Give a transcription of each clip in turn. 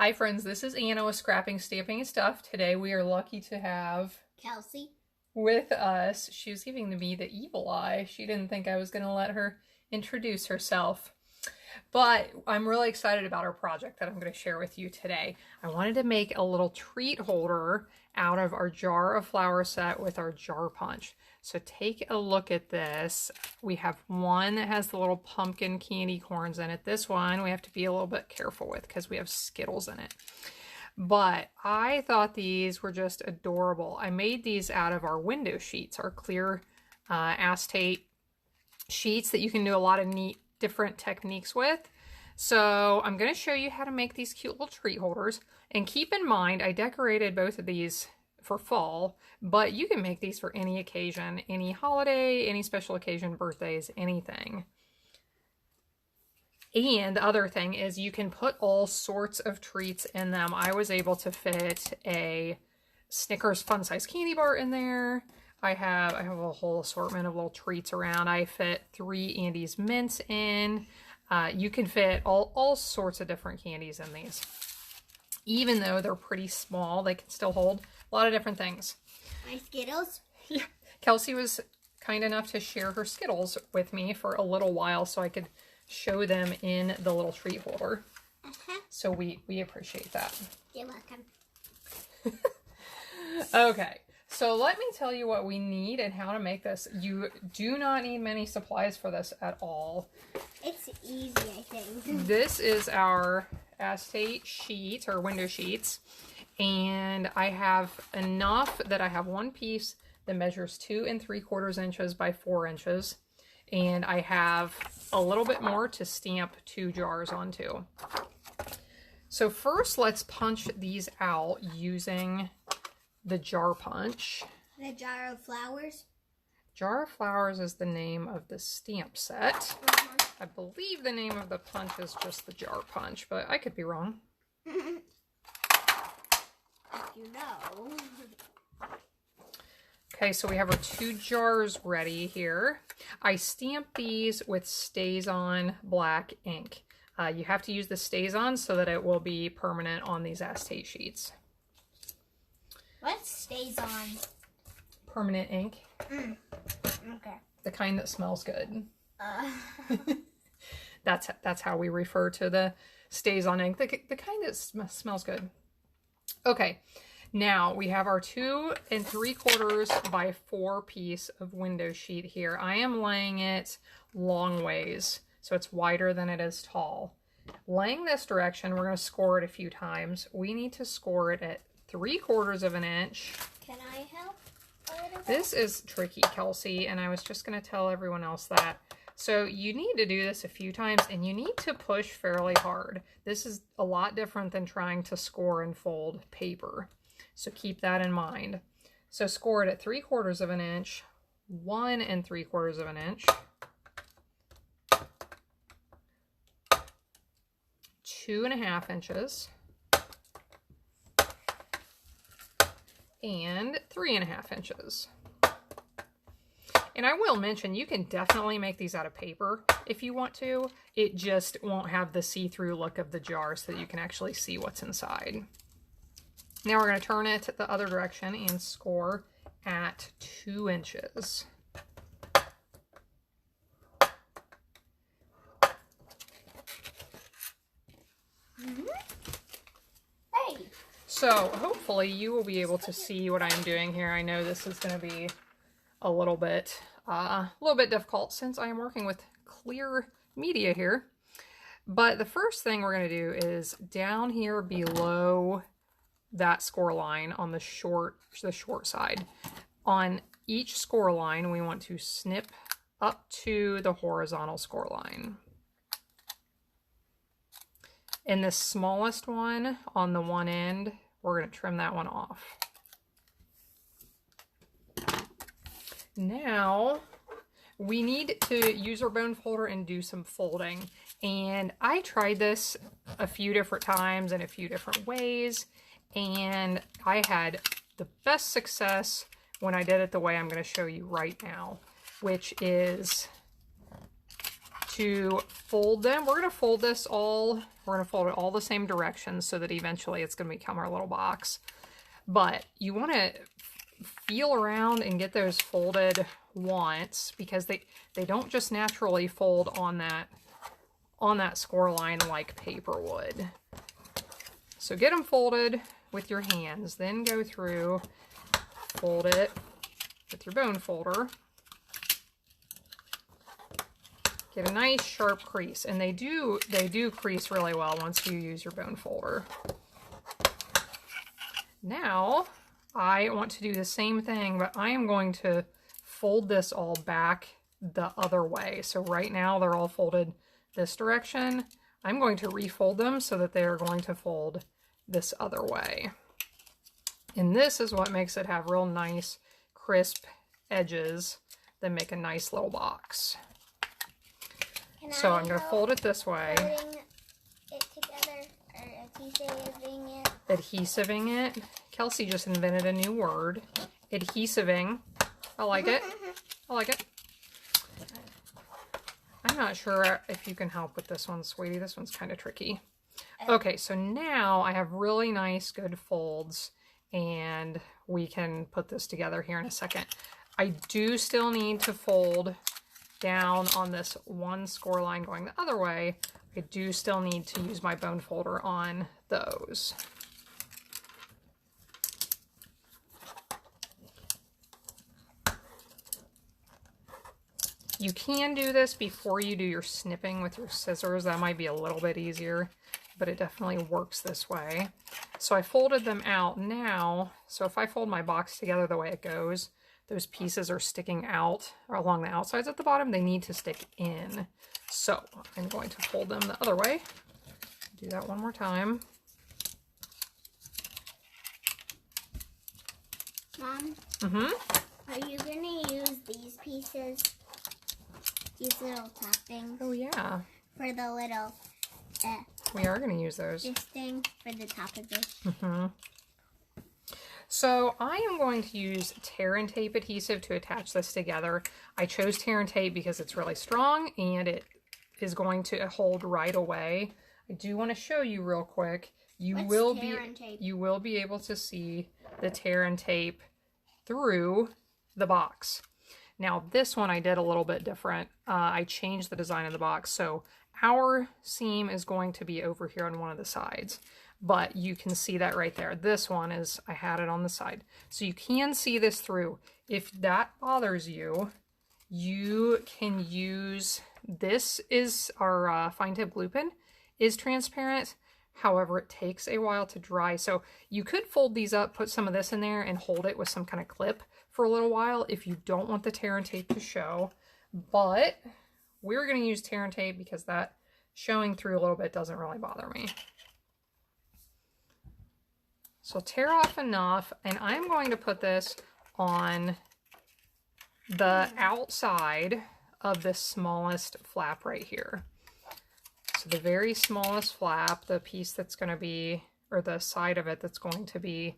Hi friends, this is Anna with Scrapping, Stamping, and Stuff. Today we are lucky to have Kelsey with us. She was giving me the evil eye. She didn't think I was going to let her introduce herself. But I'm really excited about our project that I'm going to share with you today. I wanted to make a little treat holder out of our jar of flour set with our jar punch. So take a look at this. We have one that has the little pumpkin candy corns in it. This one we have to be a little bit careful with because we have Skittles in it. But I thought these were just adorable. I made these out of our window sheets, our clear acetate sheets that you can do a lot of neat different techniques with. So I'm going to show you how to make these cute little treat holders. And keep in mind, I decorated both of these for fall, but you can make these for any occasion, any holiday, any special occasion, birthdays, anything. And the other thing is you can put all sorts of treats in them. I was able to fit a Snickers fun size candy bar in there. I have a whole assortment of little treats around. I fit 3 Andes mints in. You can fit all sorts of different candies in these. Even though they're pretty small, they can still hold a lot of different things. My Skittles? Yeah. Kelsey was kind enough to share her Skittles with me for a little while so I could show them in the little treat holder. So we appreciate that. You're welcome. Okay. So let me tell you what we need and how to make this. You do not need many supplies for this at all. It's easy, I think. This is our acetate sheet or window sheets. And I have enough that I have one piece that measures 2 3/4 inches by 4 inches. And I have a little bit more to stamp 2 jars onto. So first let's punch these out using the jar punch. The jar of flowers? Jar of Flowers is the name of the stamp set. I believe the name of the punch is just the jar punch, but I could be wrong. If you know. Okay, so we have our 2 jars ready here. I stamped these with StazOn black ink. You have to use the StazOn so that it will be permanent on these acetate sheets. What stays on? Permanent ink. Okay. The kind that smells good. That's how we refer to the StazOn ink. The kind that smells good. Okay, now we have our 2 3/4 by 4 piece of window sheet here. I am laying it long ways, so it's wider than it is tall. Laying this direction, we're going to score it a few times. We need to score it at 3/4 inch. Can I help a little bit? This is tricky, Kelsey, and I was just going to tell everyone else that. So you need to do this a few times, and you need to push fairly hard. This is a lot different than trying to score and fold paper. So keep that in mind. So score it at 3/4 inch, 1 3/4 inch, 2.5 inches, and 3.5 inches. And I will mention, you can definitely make these out of paper if you want to. It just won't have the see-through look of the jar so that you can actually see what's inside. Now we're going to turn it the other direction and score at 2 inches. Hey! So hopefully you will be able to see what I'm doing here. I know this is going to be a little bit difficult since I am working with clear media here. But the first thing we're going to do is down here below that score line on the short side. On each score line, we want to snip up to the horizontal score line. And the smallest one on the one end, we're going to trim that one off. Now we need to use our bone folder and do some folding. And I tried this a few different times in a few different ways, and I had the best success when I did it the way I'm going to show you right now, which is to fold them. We're going to fold this all We're going to fold it all the same directions so that eventually it's going to become our little box. But you want to feel around and get those folded once, because they don't just naturally fold on that score line like paper would. So get them folded with your hands, then go through, fold it with your bone folder. Get a nice sharp crease, and they do crease really well once you use your bone folder. Now I want to do the same thing, but I am going to fold this all back the other way. So right now they're all folded this direction. I'm going to refold them so that they are going to fold this other way. And this is what makes it have real nice, crisp edges that make a nice little box. So I'm going to fold it this way. Putting it together, or adhesiving it. Adhesiving it. Kelsey just invented a new word. Adhesiving. I like it. I like it. I'm not sure if you can help with this one, sweetie. This one's kind of tricky. Okay, so now I have really nice, good folds, and we can put this together here in a second. I do still need to fold down on this one score line going the other way. I do still need to use my bone folder on those. You can do this before you do your snipping with your scissors. That might be a little bit easier, but it definitely works this way. So I folded them out now. So if I fold my box together the way it goes, those pieces are sticking out along the outsides at the bottom. They need to stick in. So I'm going to fold them the other way. Do that one more time. Mom? Are you going to use these pieces? These little top things? Oh, yeah. For the little... we are going to use those. This thing for the top of this. So I am going to use tear and tape adhesive to attach this together. I chose tear and tape because it's really strong and it is going to hold right away. I do want to show you real quick. You will be able to see the tear and tape through the box. Now this one I did a little bit different. I changed the design of the box, so our seam is going to be over here on one of the sides, but you can see that right there. This one is, I had it on the side. So you can see this through. If that bothers you, you can use, this is our fine tip glue pen, is transparent. However, it takes a while to dry. So you could fold these up, put some of this in there and hold it with some kind of clip for a little while if you don't want the tear and tape to show. But we're going to use tear and tape because that showing through a little bit doesn't really bother me. So tear off enough, and I'm going to put this on the outside of the smallest flap right here. So the very smallest flap, the piece that's going to be, or the side of it that's going to be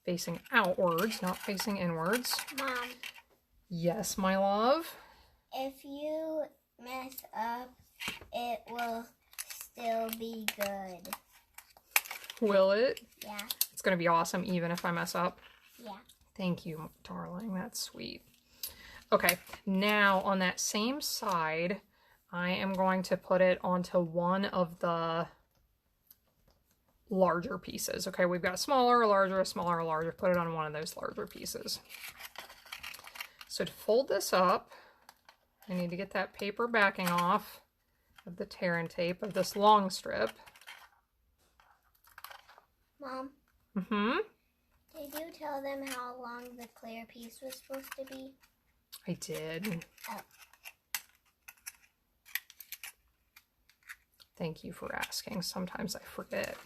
facing outwards, not facing inwards. Mom. Yes, my love? If you mess up, it will still be good. Will it? Yeah. It's going to be awesome even if I mess up? Yeah. Thank you, darling. That's sweet. Okay, now on that same side, I am going to put it onto one of the larger pieces. Okay, we've got a smaller, a larger, a smaller, a larger. Put it on one of those larger pieces. So to fold this up, I need to get that paper backing off of the tear and tape of this long strip. Mom? Did you tell them how long the clear piece was supposed to be? I did. Oh. Thank you for asking. Sometimes I forget.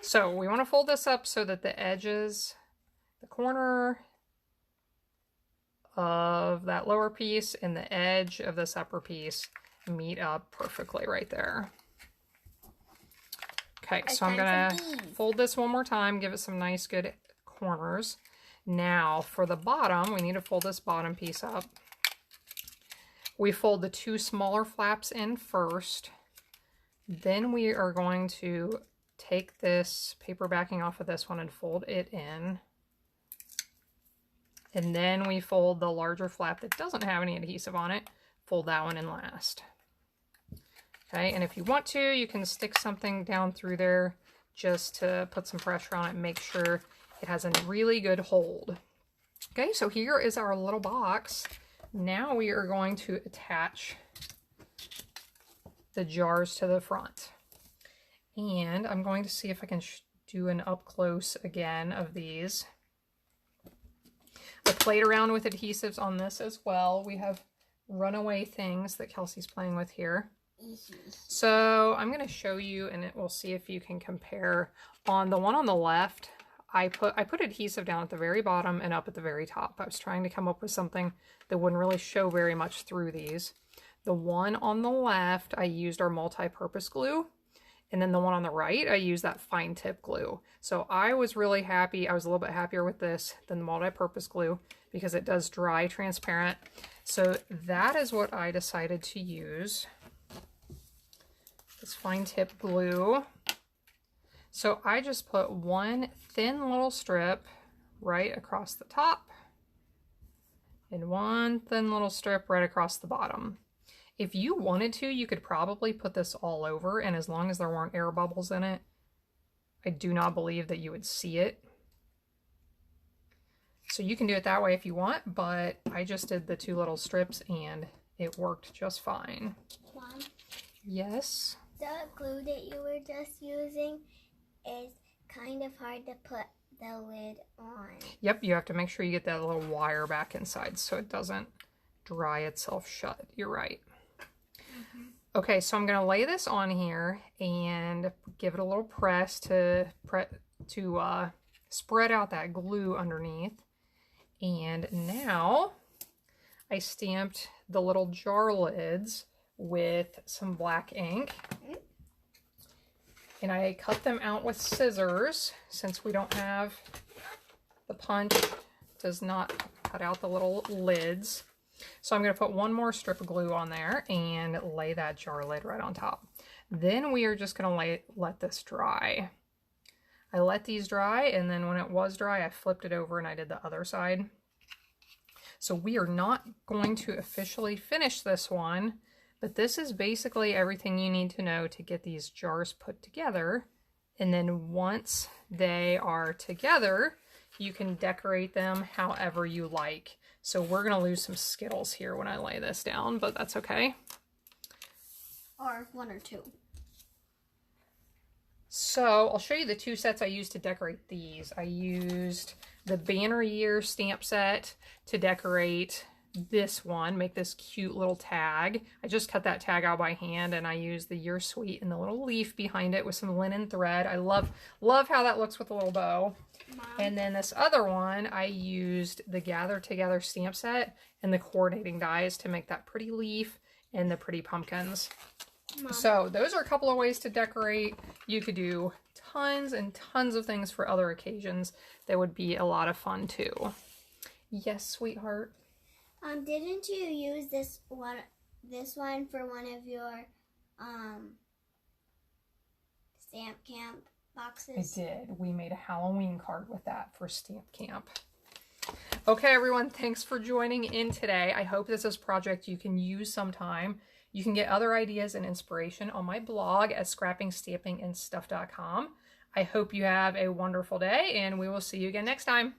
So we want to fold this up so that the edges, the corner of that lower piece and the edge of this upper piece meet up perfectly right there. Okay, so I'm going to fold this one more time, give it some nice good corners. Now for the bottom, we need to fold this bottom piece up. We fold the two smaller flaps in first. Then we are going to take this paper backing off of this one and fold it in. And then we fold the larger flap that doesn't have any adhesive on it, fold that one in last. Okay, and if you want to, you can stick something down through there just to put some pressure on it and make sure it has a really good hold. Okay, so here is our little box. Now we are going to attach the jars to the front. And I'm going to see if I can do an up close again of these. I played around with adhesives on this as well. We have runaway things that Kelsey's playing with here. So I'm going to show you, and we'll see if you can compare. On the one on the left, I put adhesive down at the very bottom and up at the very top. I was trying to come up with something that wouldn't really show very much through these. The one on the left, I used our multi-purpose glue. And then the one on the right, I used that fine tip glue. So I was really happy. I was a little bit happier with this than the multi-purpose glue because it does dry transparent. So that is what I decided to use. This fine tip glue. So I just put one thin little strip right across the top and one thin little strip right across the bottom. If you wanted to, you could probably put this all over, and as long as there weren't air bubbles in it, I do not believe that you would see it. So you can do it that way if you want, but I just did the two little strips and it worked just fine. Mom? Yes? The glue that you were just using is kind of hard to put the lid on. Yep, you have to make sure you get that little wire back inside so it doesn't dry itself shut. You're right. Okay, so I'm going to lay this on here and give it a little press to spread out that glue underneath. And now I stamped the little jar lids with some black ink. And I cut them out with scissors since we don't have, the punch does not cut out the little lids. So I'm going to put one more strip of glue on there and lay that jar lid right on top. Then we are just going to let this dry. I let these dry, and then when it was dry, I flipped it over and I did the other side. So we are not going to officially finish this one, but this is basically everything you need to know to get these jars put together. And then once they are together, you can decorate them however you like. So we're going to lose some Skittles here when I lay this down, but that's okay. Or one or two. So I'll show you the two sets I used to decorate these. I used the Banner Year stamp set to decorate this one, make this cute little tag. I just cut that tag out by hand, and I used the Year Sweet and the little leaf behind it with some linen thread. I love how that looks with a little bow. Mom. And then this other one, I used the Gather Together stamp set and the coordinating dies to make that pretty leaf and the pretty pumpkins. Mom. So those are a couple of ways to decorate. You could do tons and tons of things for other occasions that would be a lot of fun too. Yes, sweetheart? Didn't you use this one for one of your stamp camp boxes? I did. We made a Halloween card with that for stamp camp. Okay, everyone, thanks for joining in today. I hope this is a project you can use sometime. You can get other ideas and inspiration on my blog at scrappingstampingandstuff.com. I hope you have a wonderful day, and we will see you again next time.